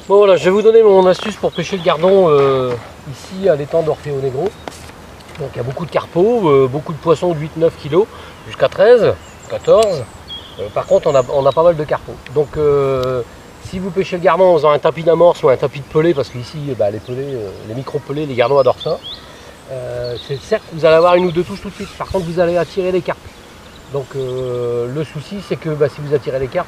Bon voilà, je vais vous donner mon astuce pour pêcher le gardon ici à l'étang d'Orfeo Negro. Donc il y a beaucoup de carpeaux, beaucoup de poissons de 8-9 kg jusqu'à 13, 14. Par contre on a pas mal de carpeaux. Donc si vous pêchez le gardon en faisant un tapis d'amorce ou un tapis de pelée, parce qu'ici les pelés, les micro-pelés, les gardons adorent ça. C'est certes vous allez avoir une ou deux touches tout de suite, par contre vous allez attirer les carpes. Donc le souci c'est que si vous attirez les carpes,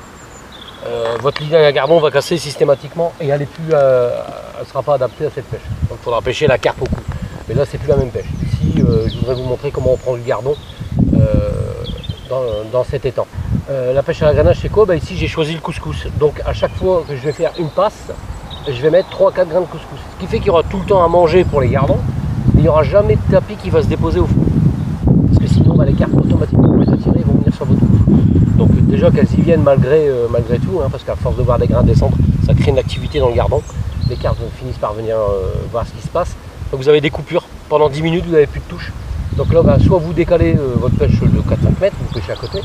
votre ligne à gardon va casser systématiquement et elle ne sera pas adaptée à cette pêche. Donc il faudra pêcher la carpe au cou. Mais là c'est plus la même pêche. Ici je voudrais vous montrer comment on prend le gardon dans cet étang. La pêche à l'agrénage c'est quoi? Ici j'ai choisi le couscous. Donc à chaque fois que je vais faire une passe, je vais mettre 3-4 grains de couscous. Ce qui fait qu'il y aura tout le temps à manger pour les gardons. Et il n'y aura jamais de tapis qui va se déposer au fond. Parce que sinon les carpes automatiquement vont les attirer et vont venir sur votre cou. Donc déjà qu'elles y viennent malgré tout, parce qu'à force de voir des grains descendre, ça crée une activité dans le gardon. Les carpes finissent par venir voir ce qui se passe. Donc vous avez des coupures. Pendant 10 minutes, vous n'avez plus de touche. Donc là, soit vous décalez votre pêche de 4-5 mètres, vous pêchez à côté,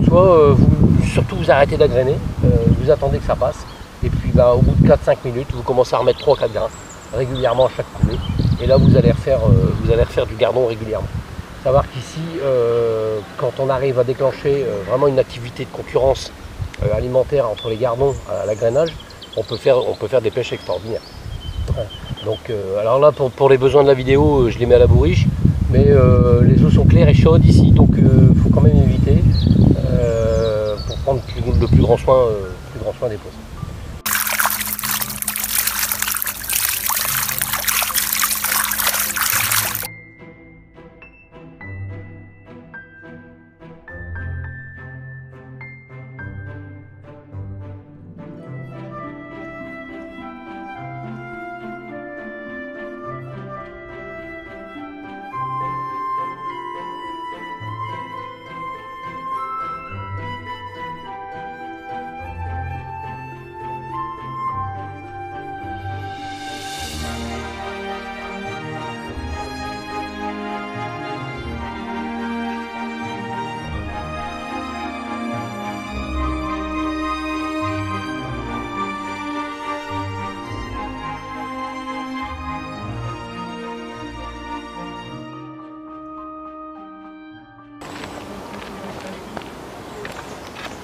soit surtout vous arrêtez d'agréner, vous attendez que ça passe. Et puis au bout de 4-5 minutes, vous commencez à remettre 3-4 grains régulièrement à chaque coulée. Et là, vous allez refaire du gardon régulièrement. Savoir qu'ici, quand on arrive à déclencher vraiment une activité de concurrence alimentaire entre les gardons à l'agrénage, on peut faire des pêches extraordinaires. Donc, alors là, pour les besoins de la vidéo, je les mets à la bourriche, mais les eaux sont claires et chaudes ici, donc il faut quand même éviter pour prendre le plus grand soin des poissons.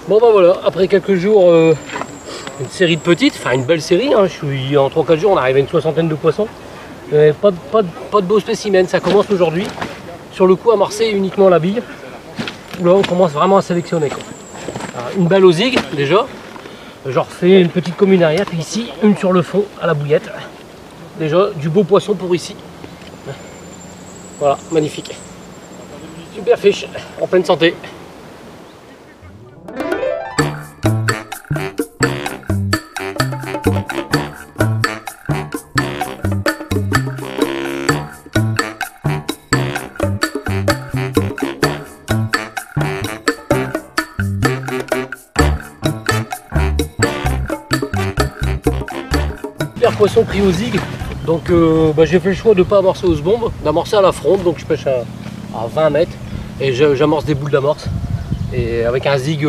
Bon voilà, après quelques jours, une série de petites, enfin une belle série, en 3-4 jours on arrive à une soixantaine de poissons. Pas de beaux spécimens, ça commence aujourd'hui. Sur le coup à Marseille uniquement la bille. Là on commence vraiment à sélectionner quoi. Alors, une balle aux zig déjà, j'en refais une petite commune arrière, puis ici une sur le fond à la bouillette. Déjà du beau poisson pour ici. Voilà, magnifique. Super fiche, en pleine santé. Poisson pris au zig, donc j'ai fait le choix de ne pas amorcer aux bombes, d'amorcer à la fronde, donc je pêche à 20 mètres et j'amorce des boules d'amorce et avec un zig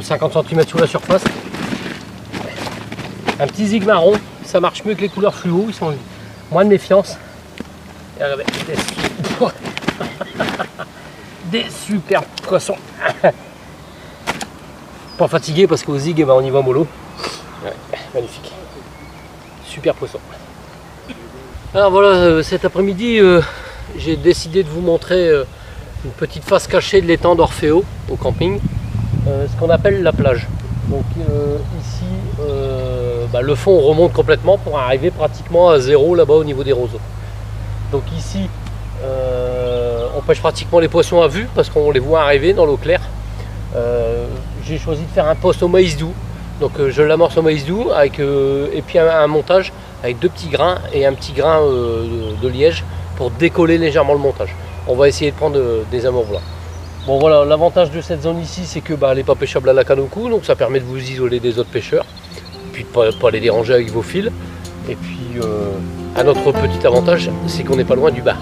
50 cm sur la surface, un petit zig marron, ça marche mieux que les couleurs fluo, ils sont moins de méfiance. Et regardez, des super poissons, pas fatigué parce qu'au zig on y va mollo. Ouais, magnifique. Super poisson. Alors voilà, cet après-midi, j'ai décidé de vous montrer une petite face cachée de l'étang d'Orfeo au camping, ce qu'on appelle la plage. Donc ici, le fond remonte complètement pour arriver pratiquement à zéro là-bas au niveau des roseaux. Donc ici, on pêche pratiquement les poissons à vue parce qu'on les voit arriver dans l'eau claire. J'ai choisi de faire un poste au maïs doux. Donc je l'amorce au maïs doux et puis un montage avec 2 petits grains et un petit grain de liège pour décoller légèrement le montage. On va essayer de prendre des amours blancs. Bon voilà, l'avantage de cette zone ici c'est que elle n'est pas pêchable à la canne au cou, donc ça permet de vous isoler des autres pêcheurs, puis de ne pas les déranger avec vos fils. Et puis un autre petit avantage c'est qu'on n'est pas loin du bar.